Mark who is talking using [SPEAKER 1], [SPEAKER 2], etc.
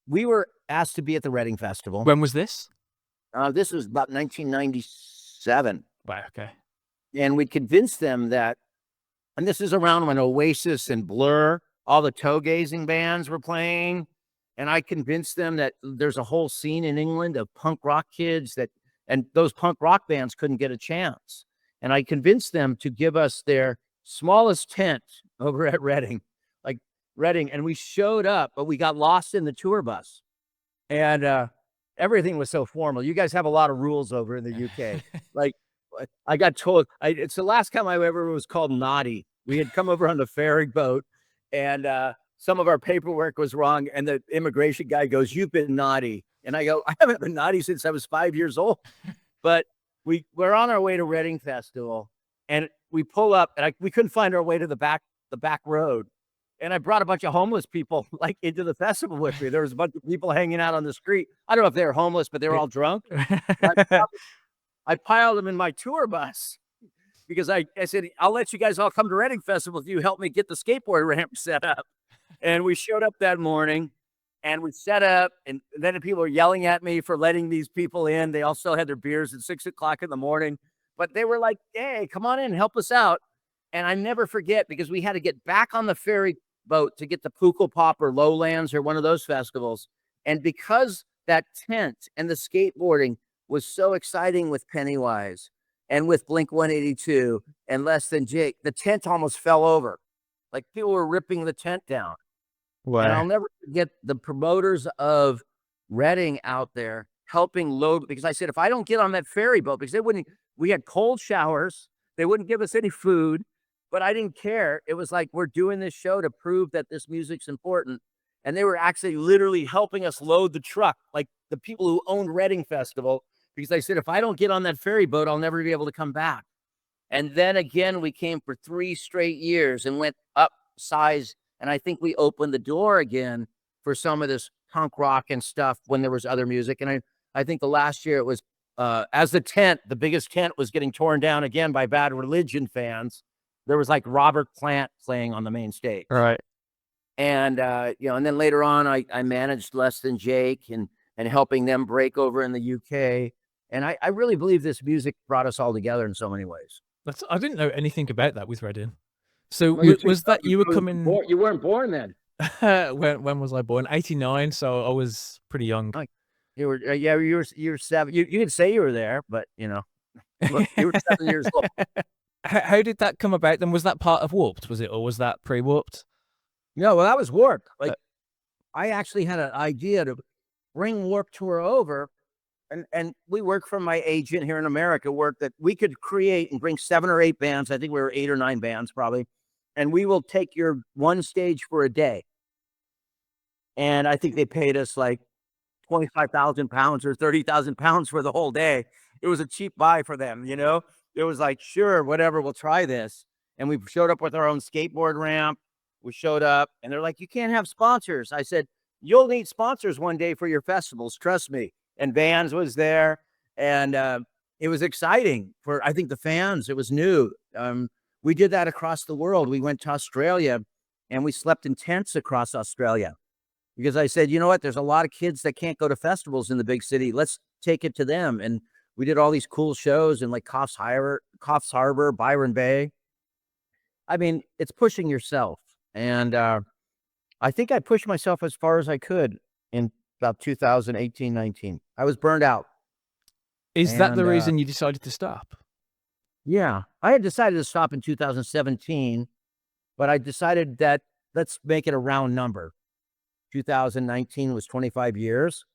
[SPEAKER 1] we were asked to be at the Reading Festival.
[SPEAKER 2] When was this?
[SPEAKER 1] This was about 1997.
[SPEAKER 2] Right, okay.
[SPEAKER 1] And we convinced them that, and this is around when Oasis and Blur, all the toe gazing bands were playing. And I convinced them that there's a whole scene in England of punk rock kids and those punk rock bands couldn't get a chance. And I convinced them to give us their smallest tent over at Reading, and we showed up, but we got lost in the tour bus. And everything was so formal. You guys have a lot of rules over in the UK. Like, I got told, it's the last time I ever was called naughty. We had come over on the ferry boat, and some of our paperwork was wrong. And the immigration guy goes, "You've been naughty." And I go, "I haven't been naughty since I was 5 years old." But we're on our way to Reading Festival, and we pull up, and we couldn't find our way to the back road. And I brought a bunch of homeless people into the festival with me. There was a bunch of people hanging out on the street. I don't know if they were homeless, but they were all drunk. I piled them in my tour bus because I said, "I'll let you guys all come to Reading Festival if you help me get the skateboard ramp set up." And we showed up that morning, and we set up, and then people were yelling at me for letting these people in. They all still had their beers at 6 o'clock in the morning, but they were like, "Hey, come on in, help us out." And I never forget, because we had to get back on the ferry boat to get the Pukkelpop or Lowlands or one of those festivals. And because that tent and the skateboarding was so exciting with Pennywise and with Blink-182 and Less Than Jake, the tent almost fell over. Like, people were ripping the tent down.
[SPEAKER 2] Wow.
[SPEAKER 1] And I'll never forget the promoters of Reading out there helping load, because I said, if I don't get on that ferry boat, because we had cold showers, they wouldn't give us any food, but I didn't care. It was like, we're doing this show to prove that this music's important. And they were actually literally helping us load the truck, like the people who owned Reading Festival, because I said, if I don't get on that ferry boat, I'll never be able to come back. And then again, we came for 3 straight years and went up size. And I think we opened the door again for some of this punk rock and stuff when there was other music. And I think the last year it was, as the biggest tent was getting torn down again by Bad Religion fans, there was like Robert Plant playing on the main stage.
[SPEAKER 2] Right.
[SPEAKER 1] And, and then later on, I managed Less Than Jake and helping them break over in the UK. And I really believe this music brought us all together in so many ways.
[SPEAKER 2] I didn't know anything about that with Reading. So
[SPEAKER 1] Well,
[SPEAKER 2] was that you were coming?
[SPEAKER 1] You weren't born then.
[SPEAKER 2] When was I born? 89. So I was pretty young.
[SPEAKER 1] You were, you were 7. You could say you were there, but you were 7 years old.
[SPEAKER 2] How did that come about then? Was that part of Warped, was it? Or was that pre-Warped?
[SPEAKER 1] No, well, that was Warped. I actually had an idea to bring Warped Tour over, and we worked from my agent here in America, worked that we could create and bring 7 or 8 bands. I think we were 8 or 9 bands probably. And we will take your one stage for a day. And I think they paid us like 25,000 pounds or 30,000 pounds for the whole day. It was a cheap buy for them, It was like, sure, whatever, we'll try this. And we showed up with our own skateboard ramp. We showed up, and they're like, you can't have sponsors. I said, you'll need sponsors one day for your festivals, trust me. And Vans was there, and it was exciting for, I think, the fans. It was new. We did that across the world. We went to Australia, and we slept in tents across Australia. Because I said, you know what, there's a lot of kids that can't go to festivals in the big city. Let's take it to them. And we did all these cool shows in like Coffs Harbour, Byron Bay. I mean, it's pushing yourself. And I think I pushed myself as far as I could in about 2018, 19. I was burned out.
[SPEAKER 2] Is that the reason you decided to stop?
[SPEAKER 1] Yeah. I had decided to stop in 2017, but I decided that let's make it a round number. 2019 was 25 years.